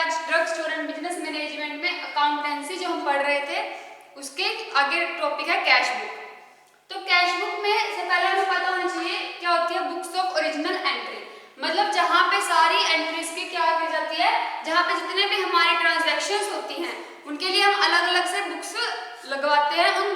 आज drug store and business management में accountancy जो हम पढ़ रहे थे उसके आगे टॉपिक है कैश बुक। तो कैश बुक में से पहले हमें पता होना चाहिए क्या होती है बुक्स ऑफ ओरिजिनल एंट्री, मतलब जहाँ पे सारी एंट्रीज की क्या की जाती है, जहाँ पे जितने भी हमारी ट्रांजैक्शंस होती हैं उनके लिए हम अलग अलग से बुक्स लगवाते हैं। उन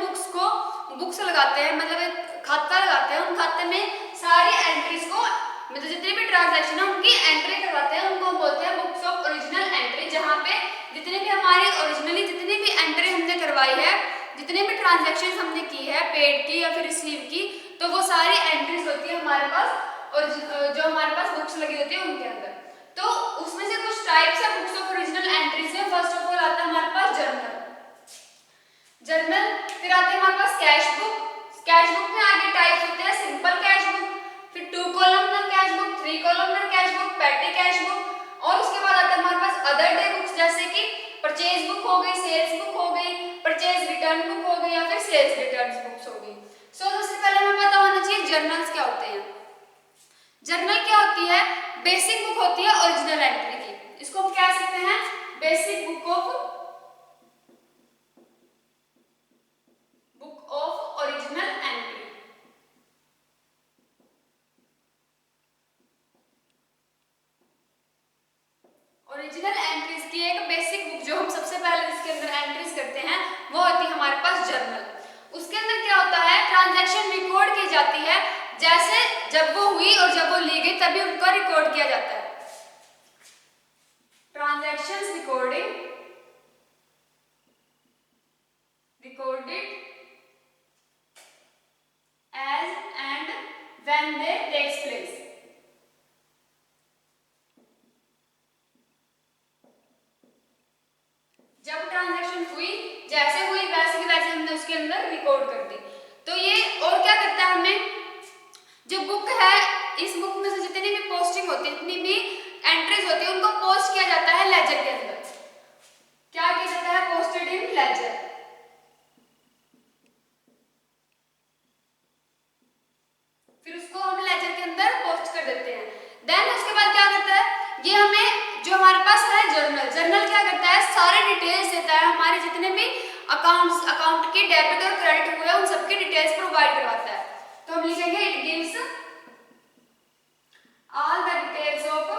बुक्स लगाते हैं, मतलब एक खाता लगाते हैं, उन खाते में सारी एंट्रीज को, मतलब जितने भी ट्रांजैक्शन है उनकी एंट्री करवाते हैं, उनको बोलते हैं बुक्स ऑफ ओरिजिनल एंट्री। जहाँ पे जितने भी हमारी ओरिजिनली जितनी भी एंट्री हमने करवाई है, जितने भी ट्रांजैक्शन हमने की है पेड की या फिर रिसीव की, तो वो सारी एंट्रीज होती है हमारे पास और जो हमारे पास बुक्स लगी होती है उनके अंदर। तो उसमें से कुछ टाइप्स है बुक्स ऑफ ओरिजिनल एंट्रीज में। फर्स्ट ऑफ ऑल आता है हमारे पास जर्नल, फिर आते हैं हमारे पास कैश बुक। कैश बुक में आगे टाइप्स होते हैं सिंपल कैश बुक, फिर 2 columnar cash book, 3 columnar cash book, पेटी कैश बुक, और उसके बाद आता है हमारे पास अदर डे बुक्स, जैसे कि परचेज बुक हो गई, सेल्स बुक हो गई, परचेज रिटर्न बुक हो गई या फिर सेल्स रिटर्न बुक्स हो गई। सो सबसे पहले हमें पता होना चाहिए जर्नल्स क्या होते हैं। जर्नल क्या होती है, बेसिक बुक होती है ओरिजिनल एंट्री की। इसको हम कह सकते हैं basic book of original entry. Original entries की एक बेसिक बुक जो हम सबसे पहले इसके अंदर एंट्रीज करते हैं वो होती है हमारे पास जर्नल। उसके अंदर क्या होता है, ट्रांजैक्शन रिकॉर्ड की जाती है, जैसे जब वो हुई और जब वो ली गई तभी उनको रिकॉर्ड किया जाता है। Transactions recorded as and when they takes place। जब ट्रांजैक्शन हुई, जैसे हुई वैसे की वैसे हमने उसके अंदर रिकॉर्ड कर दी। तो ये और क्या करता है, हमें जो बुक है इस बुक में से जितनी भी पोस्टिंग होती है, जितनी भी एंट्रीज होती है उनको पोस्ट किया जाता है लेजर के अंदर। क्या किया जाता है, पोस्टेड इन लेजर। फिर उसको हम लेजर के अंदर पोस्ट कर देते हैं। देन उसके बाद क्या करता है, ये हमें जो हमारे पास है जर्नल क्या करता है, सारे डिटेल्स देता है, हमारे जितने भी अकाउंट के डेबिट और क्रेडिट हुए उन सबकी डिटेल्स प्रोवाइड करवाता है। तो हम लिखेंगे it gives all the details of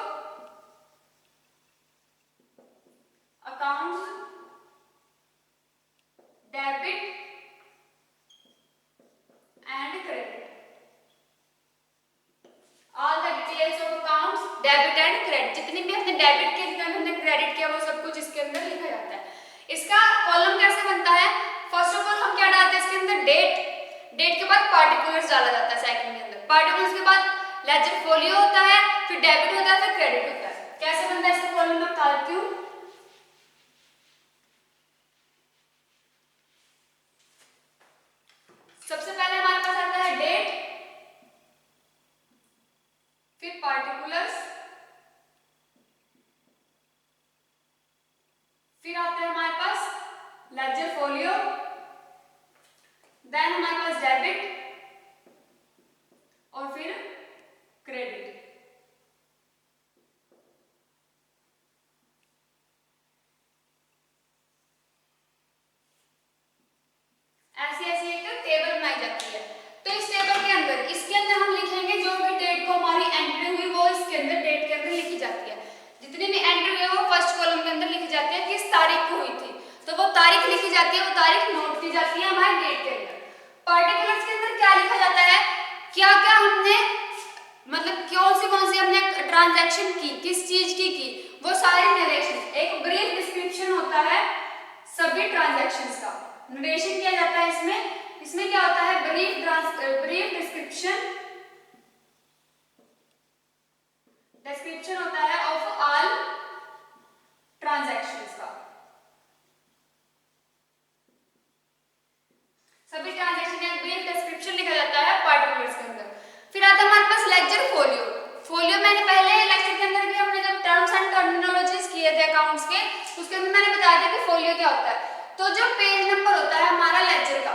accounts debit and credit. All the details of accounts debit and credit, जितनी भी हमने डेबिट किया जितना हमने क्रेडिट किया वो सब कुछ इसके अंदर लिखा जाता है। इसका कॉलम कैसे बनता है, फर्स्ट ऑफ ऑल हम क्या डालते हैं इसके अंदर, डेट के बाद पार्टिकुलर्स डाला जाता है सेकंड के अंदर, पार्टिकुलर्स के बाद लेजर फोलियो होता है, फिर डेबिट होता है, फिर क्रेडिट होता है। कैसे बनता है इसका कॉलम, मैं बता देती हूँ। सबसे पहले हमारे पास आता है डेट, फिर पार्टिकुलर्स, फिर आता है हमारे पास लेजर फोलियो, देन हमारे पास डेबिट और फिर क्रेडिट। ऐसी ऐसी एक टेबल बनाई जाती है। तो इस टेबल के अंदर इसके अंदर हम लिखेंगे जो भी डेट को हमारी एंट्री हुई वो इसके अंदर डेट के अंदर लिखी जाती है। जितनी भी एंट्री हुई है वो फर्स्ट कॉलम के अंदर लिखी जाती है, किस तारीख को हुई थी तो वो तारीख लिखी जाती है, वो तारीख नोट की जाती है हमारे डेट के अंदर। पार्टिकुलर्स के अंदर क्या लिखा जाता है, क्या क्या हमने, मतलब कौन सी हमने ट्रांजैक्शन की, किस चीज की वो सारे नरेशन, एक ब्रीफ डिस्क्रिप्शन होता है सभी ट्रांजैक्शंस का नरेशन किया जाता है। इसमें क्या होता है, ब्रीफ डिस्क्रिप्शन होता है ऑफ ऑल ट्रांजैक्शंस का, सभी ट्रांजैक्शन का ब्रीफ डिस्क्रिप्शन लिखा जाता है पार्टिकुलर्स के अंदर। फिर आता है हमारे पास लेजर फोलियो मैंने पहले लेक्चर के अंदर भी हमने जब टर्म्स एंड टर्मिनोलॉजीज किए थे अकाउंट्स के, उसके अंदर मैंने बताया था कि फोलियो क्या होता है। तो जो पेज नंबर होता है हमारा लेजर का,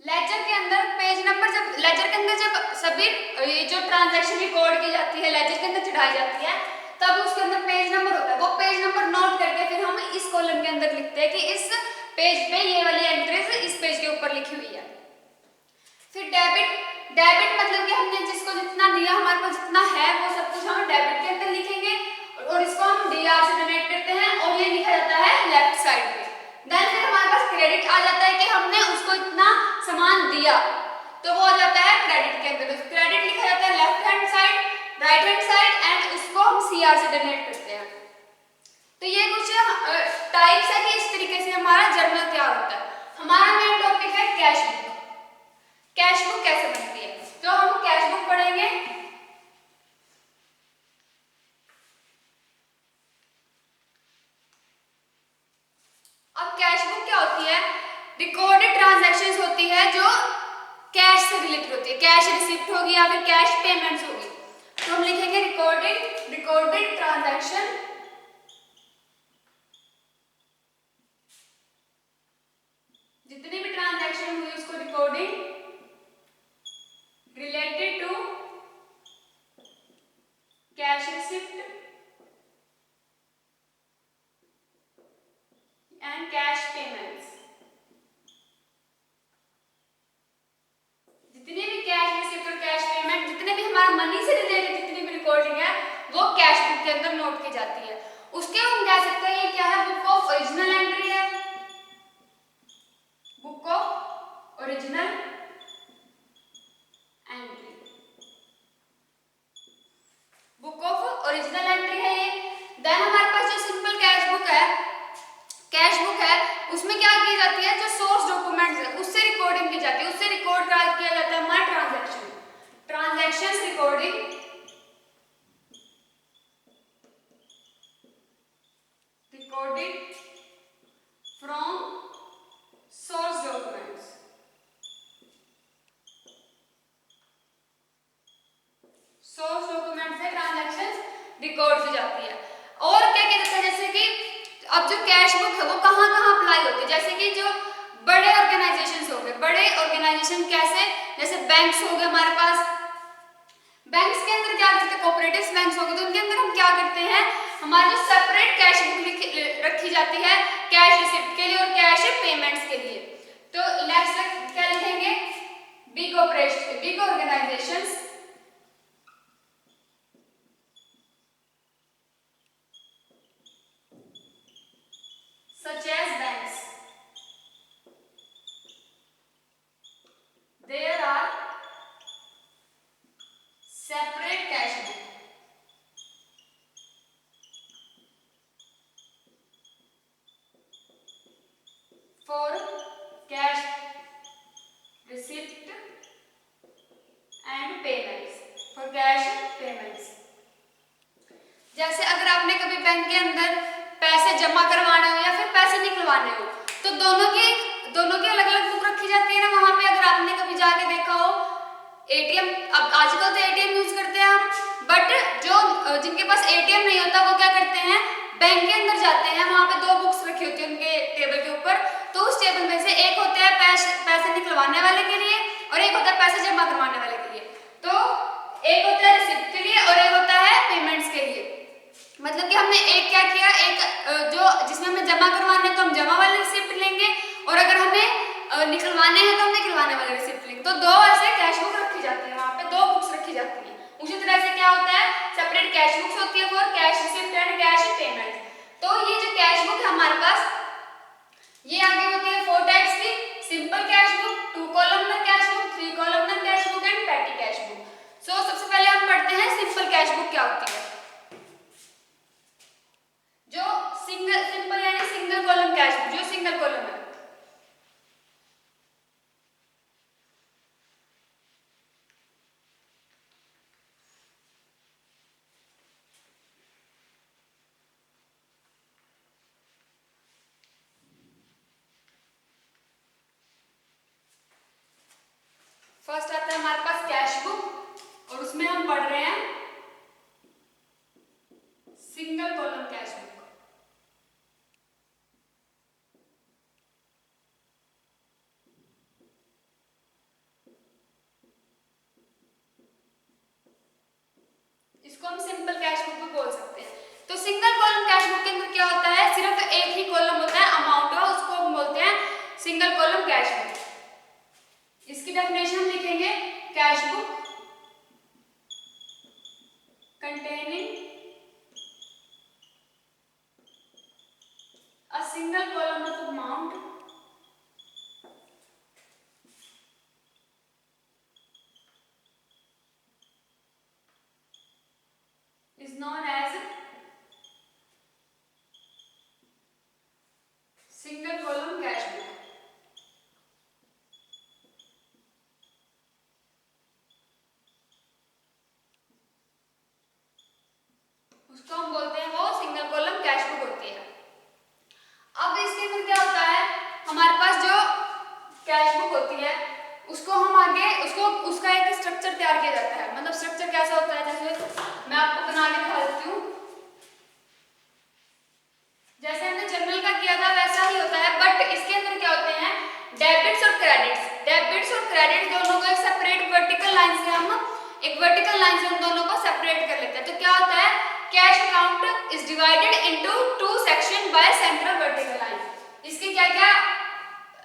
लेजर के अंदर पेज नंबर, जब लेजर के अंदर जब सभी ये जो ट्रांजैक्शन रिकॉर्ड की जाती है लेजर के अंदर चढ़ाई जाती है, तब उसके अंदर पेज नंबर होता है, वो पेज नंबर नोट करके फिर हम इस कॉलम के अंदर लिखते हैं कि इस पेज पे ये वाली एंट्रीज इस पेज के ऊपर लिखी हुई है। फिर डेबिट मतलब कि हमने जिसको जितना दिया, हमारे पास जितना है वो सब कुछ हम डेबिट के अंदर लिखेंगे और इसको हम डीआर से डोनेट करते हैं और ये लिखा जाता है लेफ्ट साइड पे। देन फिर हमारे पास क्रेडिट आ जाता है कि हमने उसको इतना सामान दिया, तो वो आ जाता है क्रेडिट के अंदर। क्रेडिट लिखा जाता है left hand side, right hand side and उसको हम सीआर से डोनेट करते हैं। तो ये कुछ टाइप्स है कि इस तरीके से हमारा जर्नल तैयार होता है। हमारा मेन टॉपिक है कैश बुक। कैश बुक कैसे बनती है, तो हम कैश बुक पढ़ेंगे। अब कैश बुक क्या होती है, रिकॉर्डेड ट्रांजैक्शंस होती है जो कैश से रिलेटेड होती है, कैश रिसिप्ट होगी या फिर कैश पेमेंट्स होगी। तो हम लिखेंगे रिकॉर्डेड ट्रांजैक्शन, जितनी भी ट्रांजैक्शन हुई उसको recording related to cash receipt and cash payments. जितनी भी कैश रिसिप्ट और कैश पेमेंट, जितने भी हमारा मनी से रिलेटेड जितनी भी रिकॉर्डिंग है वो कैश बुक के अंदर नोट की जाती है। उसके हम कह सकते हैं ये क्या है, बुक ऑफ ओरिजिनल एंट्री है, book of original entry, book of original entry है ये। देन हमारे पास जो सिंपल कैश बुक है उसमें क्या की जाती है, जो सोर्स डॉक्यूमेंट्स है उससे रिकॉर्डिंग की जाती है, उससे रिकॉर्ड किया जाता है हमारा transactions recording from source documents. Source document से ट्रांजैक्शंस रिकॉर्ड की जाती है। और क्या किया जाता है, जैसे कि अब जो कैश बुक है वो कहाँ अप्लाई होती है, जैसे कि जो बड़े ऑर्गेनाइजेशंस हो गए, बड़े ऑर्गेनाइजेशन कैसे, जैसे बैंक्स हो गए हमारे पास, बैंक्स के अंदर क्या करते हैं, कोऑपरेटिव बैंक्स हो गए, तो उनके अंदर हम क्या करते हैं, हमारी जो सेपरेट कैश बुक रखी जाती है कैश रिसिप्ट के लिए और कैश पेमेंट्स के लिए। तो नेक्स्ट क्या लिखेंगे, big organisations such as banks, there are separate cash book for cash receipt and payments, for cash payments। जैसे अगर आपने कभी बैंक के अंदर पैसे जमा करवाने हो या फिर पैसे निकलवाने हो, तो दोनों की अलग अलग बुक रखी जाती है ना। वहां पे अगर आपने कभी जाके देखा हो एटीएम, अब आजकल तो एटीएम यूज करते हैं हम, बट जो जिनके पास एटीएम नहीं होता वो क्या करते हैं, बैंक के अंदर जाते हैं, वहां पे दो बुक्स रखी होती है उनके टेबल के ऊपर। तो उस टेबल में से एक होता है पैसे निकलवाने वाले के लिए और एक होता है पैसे जमा करवाने वाले के लिए। तो एक होता है रिसिप्ट के लिए और एक होता है पेमेंट्स के लिए। मतलब कि हमने एक क्या किया, एक जो जिसमें हमें जमा करवाने तो हम जमा वाले रिसिप्ट लेंगे और अगर हमें निकलवाने हैं तो हम निकलवाने वाले रिसिप्ट लेंगे। तो दो ऐसे कैश बुक रखी जाती है, वहां पे दो बुक्स रखी जाती है। उसी तरह से क्या होता है, सेपरेट कैश बुक्स होती है for cash receipt and cash payment. तो ये जो कैश बुक है हमारे पास, ये आगे होती है 4 टाइप्स की, simple cash book, 2 columnar cash book, 3 columnar cash book and petty cash book. So सबसे पहले हम पढ़ते हैं सिंपल कैश बुक क्या होती है। जो सिंपल यानी सिंगल कॉलम कैश बुक, जो सिंगल कॉलम है, फर्स्ट आता है हमारे पास कैश बुक और उसमें हम पढ़ रहे हैं सिंगल कॉलम कैश बुक। इसको हम सिंपल कैश बुक भी बोल सकते हैं। तो सिंगल कॉलम कैश बुक के अंदर क्या होता है, सिर्फ एक ही कॉलम होता है अमाउंट का, उसको हम बोलते हैं सिंगल कॉलम कैश बुक। इसकी डेफिनेशन हम लिखेंगे, cash book containing a single column of amount is known as single column cash book। उसको हम बोलते हैं, वो सिंगल कॉलम कैश बुक होती है। अब इसके अंदर क्या होता है, हमारे पास जो कैश बुक होती है उसको हम आगे उसका एक स्ट्रक्चर तैयार किया जाता है। मतलब स्ट्रक्चर कैसा होता है, जैसे मैं आपको बना के दिखा देती हूँ। जैसे हमने जनरल का किया था वैसा ही होता है, बट इसके अंदर क्या होते हैं, डेबिट्स और क्रेडिट्स। डेबिट्स और क्रेडिट दोनों को एक सेपरेट वर्टिकल लाइन से हम उन दोनों को सेपरेट कर लेते हैं। तो क्या होता है, cash account is divided into two section by central vertical line. इसके क्या क्या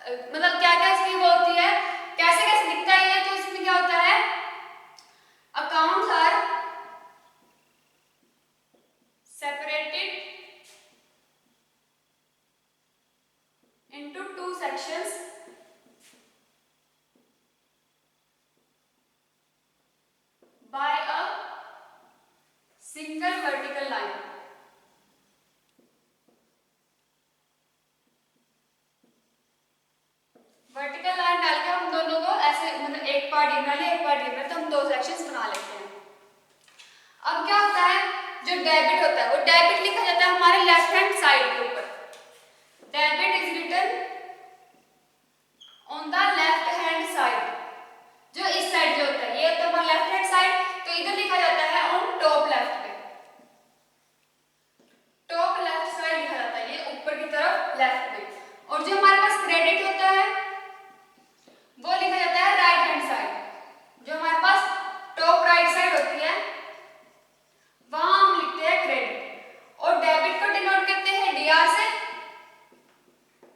मतलब क्या क्या इसकी वो होती है, कैसे कैसे दिखता है ये। तो इसमें क्या होता है, accounts are separated into two sections by a single vertical line। Vertical line डाल के हम दोनों को ऐसे, मतलब एक पार्ट इधर ले एक पार्ट इधर, तो हम दो सेक्शंस बना लेते हैं। अब क्या होता है, जो डेबिट होता है वो डेबिट लिखा जाता है हमारे लेफ्ट हैंड साइड के ऊपर। Debit is written on the left hand side. जो इस साइड जो होता है, ये होता है हमारा लेफ्ट हैंड साइड, तो इधर लिखा जाता है ऑन टॉप लेफ्ट पे। टॉप लेफ्ट साइड लिखा जाता है, ये ऊपर की तरफ लेफ्ट पे। और जो हमारे पास क्रेडिट होता है वो लिखा जाता है राइट हैंड साइड। जो हमारे पास टॉप राइट साइड होती है वहां हम लिखते हैं क्रेडिट। और डेबिट को डिनोट करते हैं डीआर से,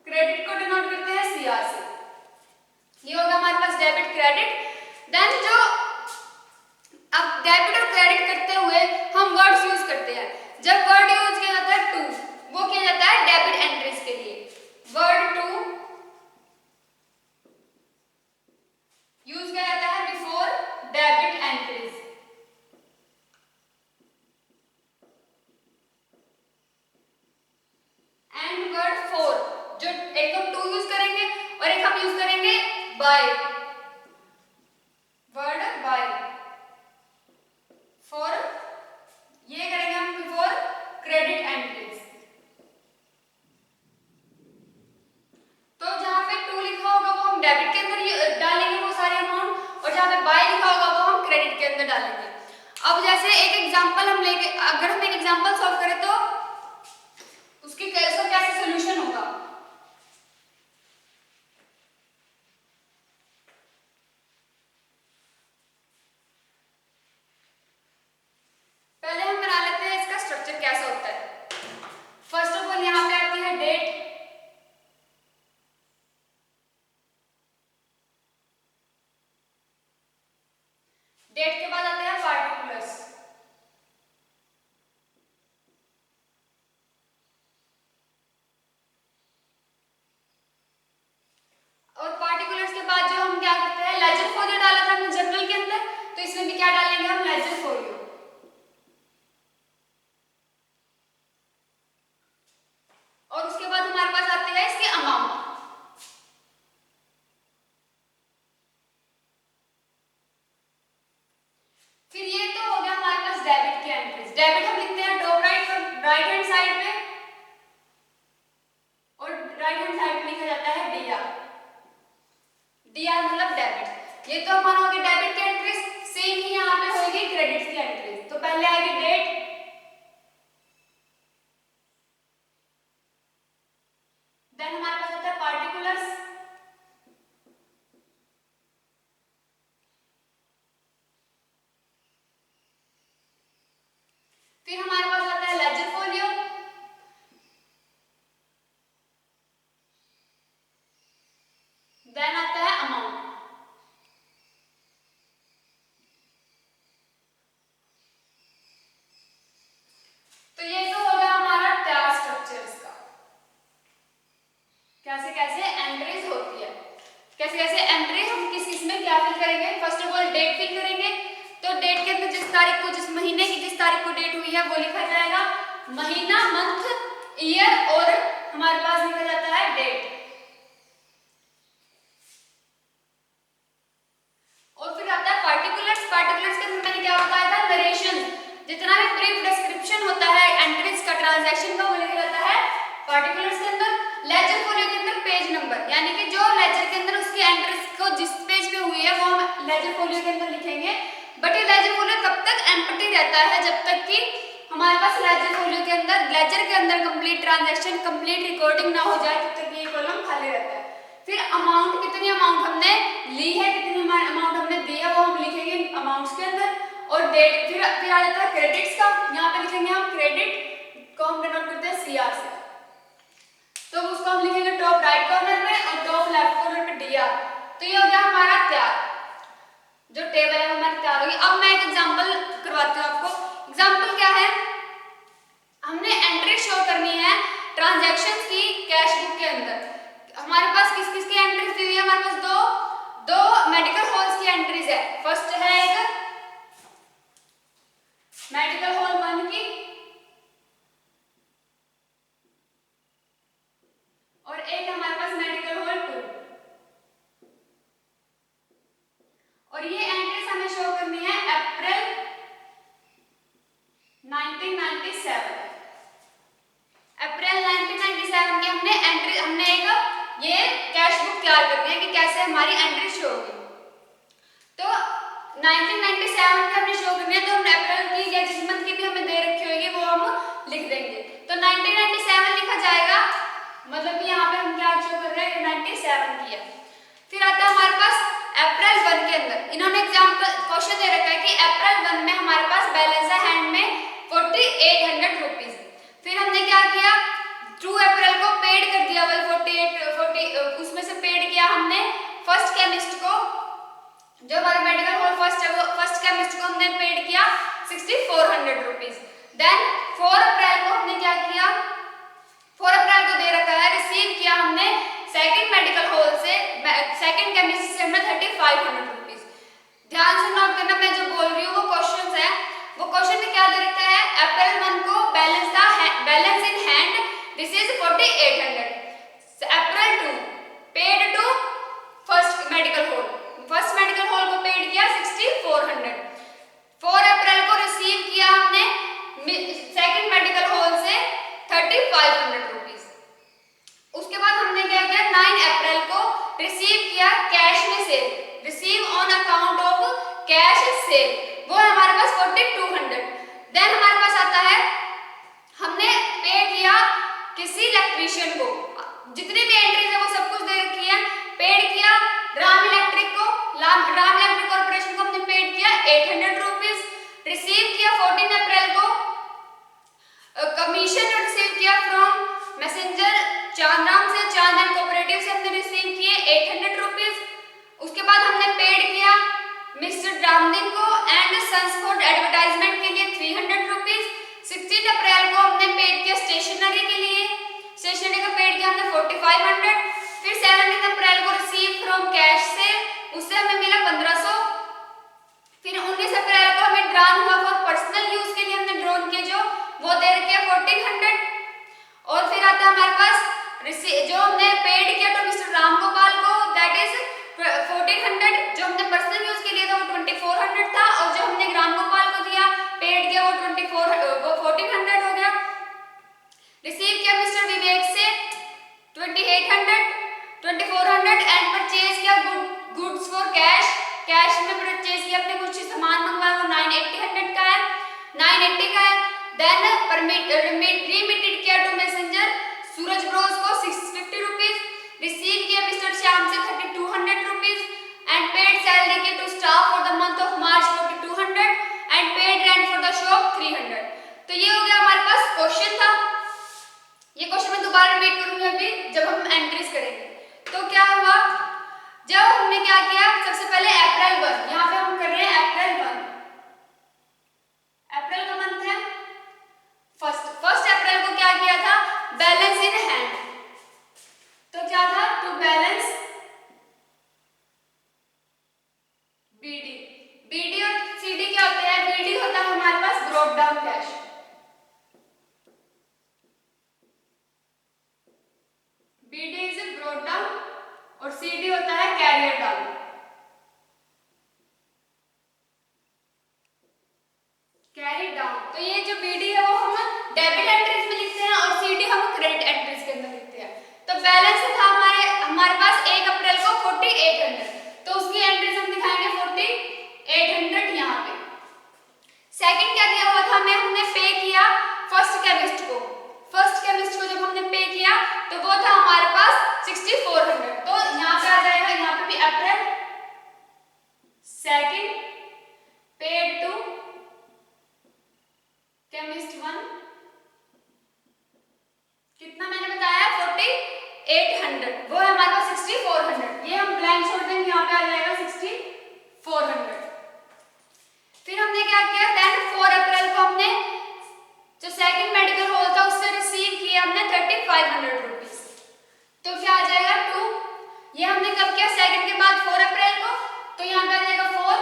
क्रेडिट को डिनोट करते हैं सीआर से। ये होगा हमारे पास डेबिट क्रेडिट। देन जो अब डेबिट और क्रेडिट करते हुए हम वर्ड्स यूज करते हैं। जब वर्ड यूज किया जाता है टू, वो किया जाता है डेबिट एंट्रीज के लिए। वर्ड टू यूज किया जाता है before debit entries. And word four, जो एक हम टू यूज करेंगे और एक हम यूज करेंगे बाय, वर्ड बाय फॉर, ये करेंगे हम बिफोर क्रेडिट एंट्रीज। तो जहां पे टू लिखा होगा वो हम डेबिट के अंदर डालेंगे वो सारे अमाउंट, और जहां पे बाय लिखा होगा वो हम क्रेडिट के अंदर डालेंगे। अब जैसे एक एग्जांपल हम लेके, अगर हम एक एग्जांपल सॉल्व करें तो उसकी कैसे सोल्यूशन होगा। पहले हम बना लेते हैं इसका स्ट्रक्चर कैसा होता है। फर्स्ट ऑफ ऑल यहाँ पे आती है डेट, डेट के बाद आते हैं पार्टिकुलर्स, और पार्टिकुलर्स के बाद जो हम क्या करते हैं, लेजर फोलियो डाला था हमने जनरल के अंदर, तो इसमें भी क्या डालेंगे हम, लेजर फोलियो। और उसके बाद हमारे पास आते हैं इसके अमाउंट। फिर ये तो हो गया हमारे पास डेबिट की एंट्रीज। डेबिट हम लिखते हैं टॉप राइट हैंड साइड पे, और राइट हैंड साइड पे लिखा जाता है डीआर। डीआर मतलब डेबिट। ये तो हमारा हो गया डेबिट की एंट्रीज। सेम ही यहाँ पे होगी क्रेडिट की एंट्रीज। तो पहले आएगी डेट, देन हमारे पास आता है पार्टिकुलर्स, फिर हमारे पास आता है लेजर फोलियो, देन आता है अमाउंट। तो ये तो हो गया हमारा तैयार स्ट्रक्चर्स का, कैसे कैसे एंट्रीज होती है, कैसे कैसे एंट्री हम किस इसमें क्या फिल करेंगे। First of all date fill करेंगे, तो डेट के अंदर जिस तारीख को, जिस महीने की जिस तारीख को डेट हुई है वो लिखा जाएगा, महीना, मंथ, ईयर और हमारे पास लिखा जाता है डेट। और फिर आता है पार्टिकुलर्स। पार्टिकुलर्स के अंदर मैंने क्या बताया था, नरेशन, जितना भी ब्रीफ डिस्क्रिप्शन होता है एंट्रीज का, ट्रांजैक्शन का, वो लिखा जाता है पार्टिकुलर्स के अंदर। लेजर फोलियो के अंदर पेज नंबर, यानी कि जो लेजर के अंदर उसकी एंट्रीज को जिस पेज पे हुई है वो हम लेजर फोलियो के अंदर लिखेंगे। बट ये लेजर फोलियो तब तक एम्प्टी रहता है जब तक कि हमारे पास लेजर फोलियो के अंदर, लेजर के अंदर कंप्लीट ट्रांजैक्शन, कंप्लीट रिकॉर्डिंग ना हो जाए, तब तक ये कॉलम खाली रहता है। फिर अमाउंट, कितनी अमाउंट हमने ली है, कितनी अमाउंट हमने दी है, वो हम लिखेंगे अमाउंट्स के अंदर। और डेट, फिर आ जाता है क्रेडिट्स का, यहाँ पे लिखेंगे हम क्रेडिट को हम डिनोट करते हैं सीआर से, तो उसको हम लिखेंगे टॉप राइट कॉर्नर में और टॉप लेफ्ट कॉर्नर पे डीआर। तो ये हो गया हमारा तैयार, जो टेबल है हमारी तैयार होगी। अब मैं एक एग्जांपल करवाती हूँ आपको। एग्जांपल क्या है, हमने एंट्री शो करनी है ट्रांजैक्शंस की कैश बुक के अंदर। हमारे पास किस किस की एंट्रीज दी हुई है, हमारे पास दो मेडिकल हॉल्स की एंट्रीज है। फर्स्ट है एक मेडिकल हॉल 1 की और एक हमारे पास मेडिकल हॉल 2, और ये एंट्रीज हमें शो करनी है अप्रैल 1997। अप्रैल 1997 की हमने एंट्री, हमने एक ये कैश बुक तैयार करनी है कि कैसे हमारी एंट्री शो होगी। तो 1997 की हमने शो करनी है, तो हम अप्रैल की या जिस मंथ की भी हमें दे रखी होगी वो हम लिख देंगे। तो 1997 लिखा जाएगा, मतलब कि यहाँ पे हम क्या शो कर रहे हैं, 97 की है। फिर आता है हमारे पास अप्रैल 1 के अंदर, इन्होंने एग्जाम्पल क्वेश्चन दे रखा है कि अप्रैल 1 में हमारे पास बैलेंस है हैंड में 4800 रुपीज। फिर हमने क्या किया, 2 अप्रैल को पेड कर दिया, 40 उसमें से पेड किया हमने फर्स्ट केमिस्ट को, जो हमारा मेडिकल हॉल फर्स्ट है वो फर्स्ट केमिस्ट को हमने पेड किया 6400 रुपीज। देन 4 अप्रैल को हमने क्या किया, 4 अप्रैल को दे रखा है, रिसीव किया हमने सेकंड मेडिकल हॉल से, सेकंड केमिस्ट से हमने 3500 रुपीज। ध्यान से नोट करना, मैं जो बोल रही हूँ वो क्वेश्चंस है, वो क्वेश्चन में क्या दे रखा है, अप्रैल 1 को balance in hand this is 4800, April 2 paid to first medical hall, first medical hall को पेड किया 6400। 4 अप्रैल को रिसीव किया हमने सेकंड मेडिकल हॉल से 3500 रुपीज। उसके बाद हमने क्या किया, 9 अप्रैल को रिसीव किया कैश में sale, receive on account of cash sale, वो है हमारे पास 4200। देन हमारे पास आता है, हमने पे किया किसी इलेक्ट्रीशियन को, जितनी भी एंट्रीज है वो सब कुछ दे रखी है, पेड किया राम इलेक्ट्रिक को, राम इलेक्ट्रिक कॉर्पोरेशन को हमने पेड किया 800 रुपीज। रिसीव किया 14 अप्रैल को कमीशन रिसीव किया फ्रॉम मैसेंजर चांदराम से, चांद एंड कोऑपरेटिव से हमने रिसीव किए 800 रुपीज। उसके बाद हमने पेड किया मिस्टर रामदीन को एंड सन्स फॉर एडवर्टाइजमेंट के लिए 300 रुपीज। 16 अप्रैल को हमने पेड किया स्टेशनरी के लिए, स्टेशनरी का पेड किया हमने 4500। फिर 17 अप्रैल को रिसीव फ्रॉम कैश से, उससे हमें मिला 1500। फिर 19 अप्रैल को हमें ड्रॉन हुआ फॉर पर्सनल यूज के लिए, हमने ड्रोन के जो वो दे रखे 1400। और फिर आता है हमारे पास जो हमने पेड किया तो मिस्टर राम गोपाल को, दैट इज 1400। जो हमने पर्सनल यूज के लिए था वो 2400 था, और जो हमने राम गोपाल को दिया पेड किया वो 1400 हो गया। रिसीव किया मिस्टर विवेक से 2800, 2400 एंड परचेज किया गुड्स फॉर कैश, कैश में परचेज किया, अपने कुछ सामान मंगवाया वो 980 का है, 980 का है। देन रिमिटेड किया टू मैसेंजर सूरज ब्रोस को 650 रुपीज। रिसीव किया मिस्टर श्याम से 3200 रुपीज एंड पेड सैलरी के to staff for the month of March 4200 and paid rent for the shop 300। तो ये हो गया हमारे पास क्वेश्चन था। ये क्वेश्चन मैं दोबारा रिपीट करूंगी अभी जब हम एंट्रीज करेंगे। तो क्या हुआ, जब हमने क्या किया, सबसे पहले अप्रैल 1, यहाँ पे हम कर रहे हैं अप्रैल 1, अप्रैल का मंथ है फर्स्ट अप्रैल को क्या किया था, बैलेंस इन हैंड। तो क्या था, टू बैलेंस बीडी। बीडी और सीडी क्या होते हैं, बीडी होता है हमारे पास brought down cash, BD is brought down, और सीडी होता है कैरियर डाउन। कैरी डाउन, तो ये जो बीडी है वो हम डेबिट एंट्रीज में लिखते हैं और सीडी हम क्रेडिट एंट्रीज के अंदर लिखते हैं। तो बैलेंस था हमारे पास 1 अप्रैल को 4800, तो उसकी एंट्रीज हम दिखाएंगे 4800 यहाँ पे। सेकंड क्या दिया हुआ था, हमने पे किया फर्स्ट केमिस्ट को, जब हमने पे किया तो वो था हमारे पास 6400, तो यहाँ पे आ जाएगा, यहाँ पे भी अप्रैल सेकंड पेड टू केमिस्ट 1, कितना मैंने बताया 4800, वो है हमारे पास 6400, ये हम ब्लैंक छोड़ देंगे, यहाँ पे आ जाएगा 6400। फिर हमने क्या किया, देन 4 अप्रैल को हमने जो सेकंड मेडिकल हॉल था उससे रिसीव किया हमने 3500 रुपीज, तो क्या आ जाएगा 2, ये हमने कब किया, सेकंड के बाद 4 अप्रैल को, तो यहाँ पे आ जाएगा 4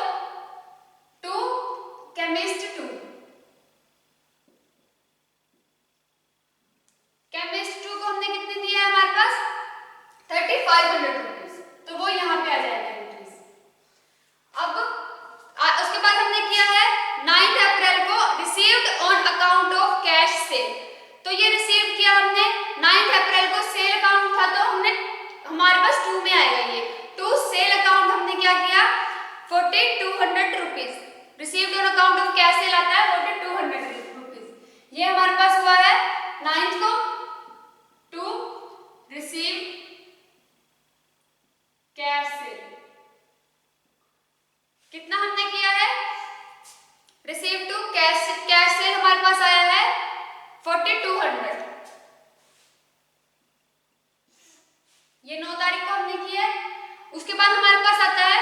टू केमिस्ट 2, केमिस्ट 2 को हमने कितने दिया है हमारे पास 3500 रुपीज, तो वो यहाँ पे आ जाएगा एंट्रीज। अब उसके बाद हमने किया है 9 अप्रैल को received on account of cash cell, तो ये रिसीव किया हमने 9 अप्रैल को, सेल अकाउंट था तो हमने हमारे पास 2 में आएगा, ये टू सेल अकाउंट हमने क्या किया 4200 rupees, received on account of cash cell आता है 4200 रुपीज, ये हमारे पास हुआ है 9th को, टू रिसीव कैश सेल, कितना हमने किया है, रिसीव टू कैश सेल हमारे पास आया है 4200, ये 9 तारीख को हमने किया है। उसके बाद हमारे पास आता है,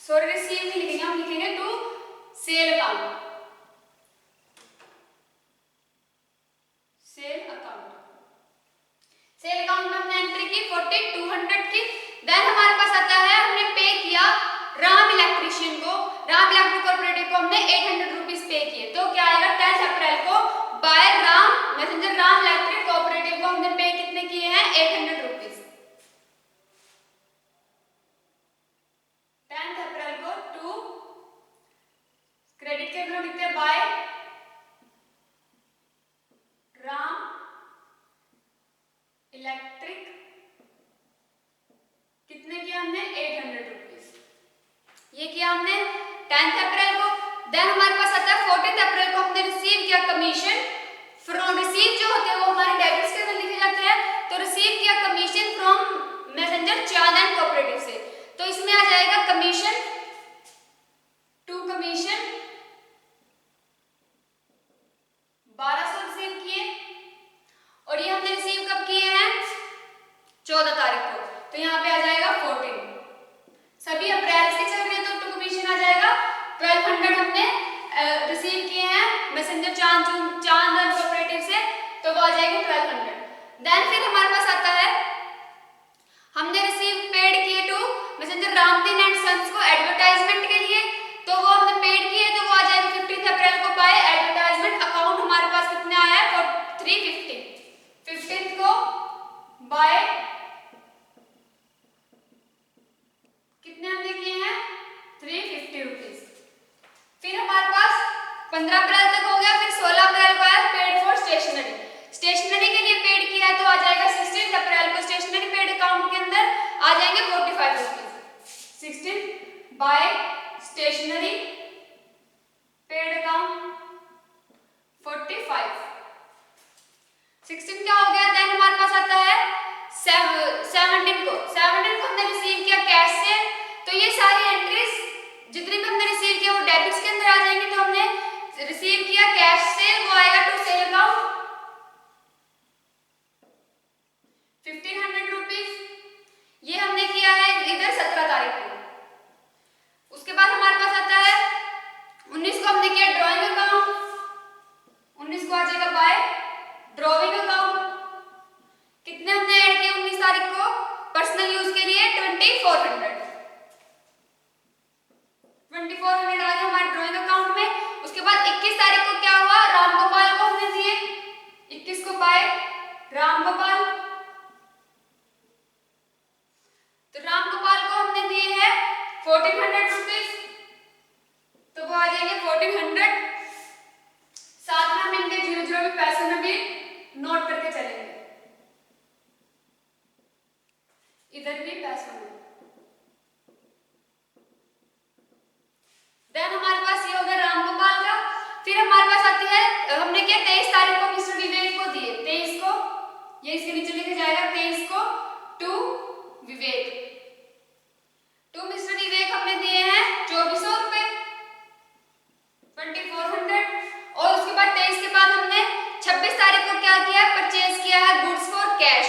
सॉरी रिसीव नहीं लिखेंगे, हम लिखेंगे to sale account, sale account में हमने एंट्री की 4200 की। देन हमारे पास आता है, हमने पे किया राम इलेक्ट्रिशियन को, राम इलेक्ट्रिक कोऑपरेटिव को हमने 800 रुपीज पे किए, तो क्या आएगा 10 अप्रैल को by Ram messenger Ram electric cooperative को हमने पे कितने किए हैं 800 रुपीज। 10 अप्रैल को टू क्रेडिट के अंदर लिखते हैं बाय राम इलेक्ट्रिक, कितने किया हमने 800 रुपीज, ये किया हमने 10 अप्रैल को। देन हमारे पास आता है 14 अप्रैल को हमने रिसीव किया कमीशन फ्रॉम, रिसीव जो होते हैं वो हमारे डेबिट्स के अंदर लिखे जाते हैं, तो रिसीव किया कमीशन फ्रॉम मैसेंजर चांद एंड कोऑपरेटिव से, तो इसमें आ जाएगा कमीशन टू कमीशन 1200 रिसीव किए, और ये हमने रिसीव कब किए हैं 14 तारीख को, तो यहाँ पे आ जाएगा 14, सभी अप्रैल से चल रहे हैं तो टू कमीशन आ जाएगा 1200 हमने रिसीव किए हैं मैसेंजर चांद एंड कोऑपरेटिव से, तो वो आ जाएगी 1200। देन फिर हमारे पास आता है, हमने रिसीव पेड किए to messenger Ramdin and sons को एडवर्टाइजमेंट के लिए, तो वो हमने पेड किए, तो वो आ जाएगा 15 अप्रैल को बाय एडवर्टाइजमेंट अकाउंट, हमारे पास कितने आया है 350, 15 को बाय कितने हमने किए हैं 350 रुपीज। फिर हमारे पास 15 अप्रैल तक हो गया, फिर 16 अप्रैल को आया पेड फॉर स्टेशनरी, स्टेशनरी के लिए पेड किया है, तो आ जाएगा 16 अप्रैल को स्टेशनरी पेड अकाउंट के अंदर आ जाएंगे 45 rupees, 16 by stationery paid account 45, 16 क्या हो गया। देन हमारे पास आता है 17 को हमने रिसीव किया कैश से, तो ये सारी एंट्रीज जितनी भी हमने रिसीव किया वो डेबिट्स के अंदर आ जाएंगे, तो हमने रिसीव किया कैश से रामगोपाल। तो रामगोपाल को हमने दिए हैं 1400 रुपीज, तो वो आ जाएंगे 1400। साथ में हम इनके 00 भी पैसों में भी नोट करके चलेंगे, इधर भी पैसों में। देन हमारे पास ये हो गया रामगोपाल का। फिर हमारे पास आती है, हमने क्या 23 तारीख को मिस्टर विवेक को दिए, 23 को, ये इसके नीचे लिखा जाएगा 23 को टू विवेक। टू मिस्टर विवेक हमने दिए हैं 2400 रुपए, 2400। और उसके बाद 23 के बाद हमने 26 तारीख को क्या किया, परचेज किया है गुड्स फॉर कैश।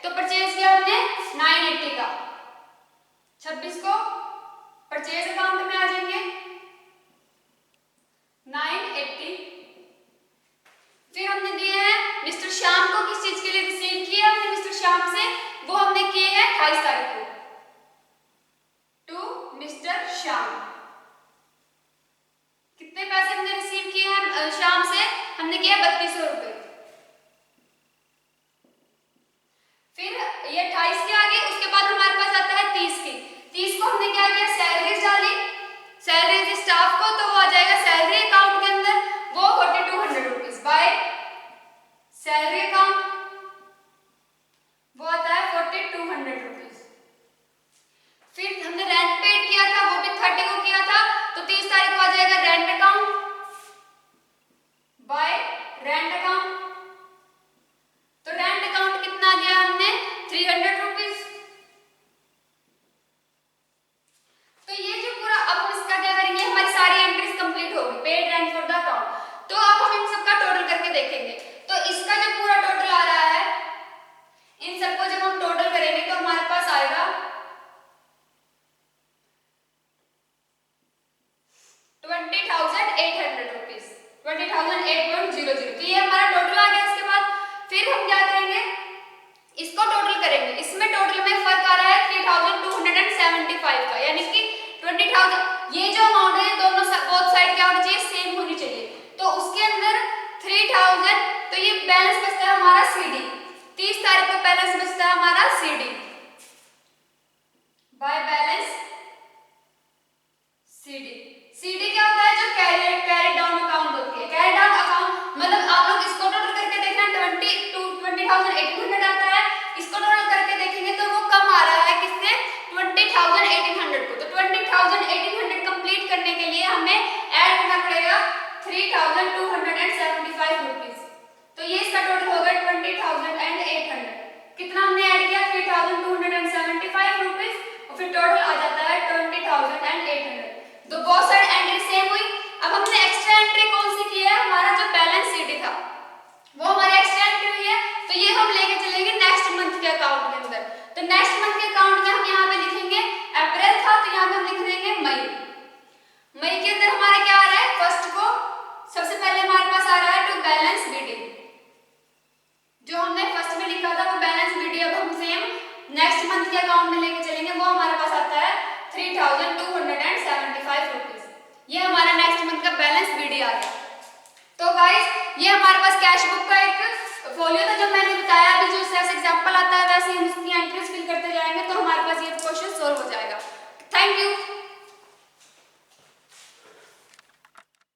तो परचेज किया हमने 980 का, 26 को परचेज अकाउंट में आ जाएंगे 980। फिर हमने दिए हैं मिस्टर श्याम को, किस चीज के लिए रिसीव किया हमने मिस्टर श्याम से, वो हमने किए हैं 28 तारीख को टू मिस्टर श्याम। कितने पैसे हमने रिसीव किए हैं श्याम से, हमने किया 3200 रुपए। फिर ये 28 के आगे, उसके बाद हमारे पास आता है 30 की। 30 को हमने क्या किया, सैलरीज डाली, सैलरीज स्टाफ को, तो वो आ जाएगा सैलरी अकाउंट के अंदर, वो 4200 रुपीज बाय सैलरी अकाउंट, वो आता है 4200 रुपीज। फिर हमने रेंट पेड किया था, वो भी 30 को किया था, तो 30 तारीख को आ जाएगा rent account by rent account. तो रेंट अकाउंट कितना दिया हमने 300 रुपीज। तो ये जो पूरा, अब हम इसका क्या करेंगे, हमारी सारी एंट्रीज कंप्लीट होगी, paid rent for the account. तो अब हम इन सबका टोटल करके देखेंगे। तो इसका जो पूरा टोटल आ रहा है, इन सबको जब हम टोटल करेंगे तो हमारे पास आएगा 20,800 रुपीज, 20,800। तो ये हमारा टोटल आ गया। इसके बाद फिर हम क्या करेंगे, इसको टोटल करेंगे। इसमें टोटल में फर्क आ रहा है 3,275 का, यानी कि 20,000। ये जो अमाउंट है दोनों बोथ साइड क्या होनी चाहिए, सेम होनी चाहिए। तो उसके अंदर 3000, तो ये बैलेंस बचता है हमारा सीडी। 30 तारीख को बैलेंस बचता है हमारा CD by balance CD. CD क्या होता है, जो कैरी डाउन अकाउंट होती है। कैरी डाउन अकाउंट मतलब आप लोग इसको टोटल करके देखना, 20,800 आता है। इसको टोटल करके देखेंगे तो वो कम आ रहा है किससे, 20,800 को। तो 20,800 कंप्लीट करने के लिए हमें ऐड करना पड़ेगा 3,275 रुपीज। तो ये इसका टोटल होगा 20,800। कितना हमने ऐड किया, 3,275 रुपीज, और फिर टोटल आ जाता है 20,800। तो बोथ साइड एंट्री सेम हुई। अब हमने एक्स्ट्रा एंट्री कौन सी की है, हमारा जो बैलेंस सीडी था वो हमारी एक्स्ट्रा एंट्री हुई है। तो ये हम लेके चलेंगे नेक्स्ट मंथ के अकाउंट के अंदर। तो नेक्स्ट मंथ के अकाउंट में हम यहाँ पे लिखेंगे, अप्रैल था तो यहाँ पे हम लिख देंगे मई। मई के अंदर हमारा क्या आ रहा है, फर्स्ट को सबसे पहले हमारे पास आ रहा है टू बैलेंस बीडी। जो हमने फर्स्ट में लिखा था वो बैलेंस बीडी अब हम सेम नेक्स्ट मंथ के अकाउंट में लेके चलेंगे, वो हमारे पास आता है 3,275 रुपीज। ये हमारा नेक्स्ट मंथ का बैलेंस बीडी आ गया। तो गाइस ये हमारे पास कैश बुक का एक फोलियो था जो मैंने बताया। अभी जो जैसे एग्जांपल आता है वैसे हम उसकी एंट्रीज फिल करते जाएंगे तो हमारे पास ये क्वेश्चन सॉल्व हो जाएगा। Thank you.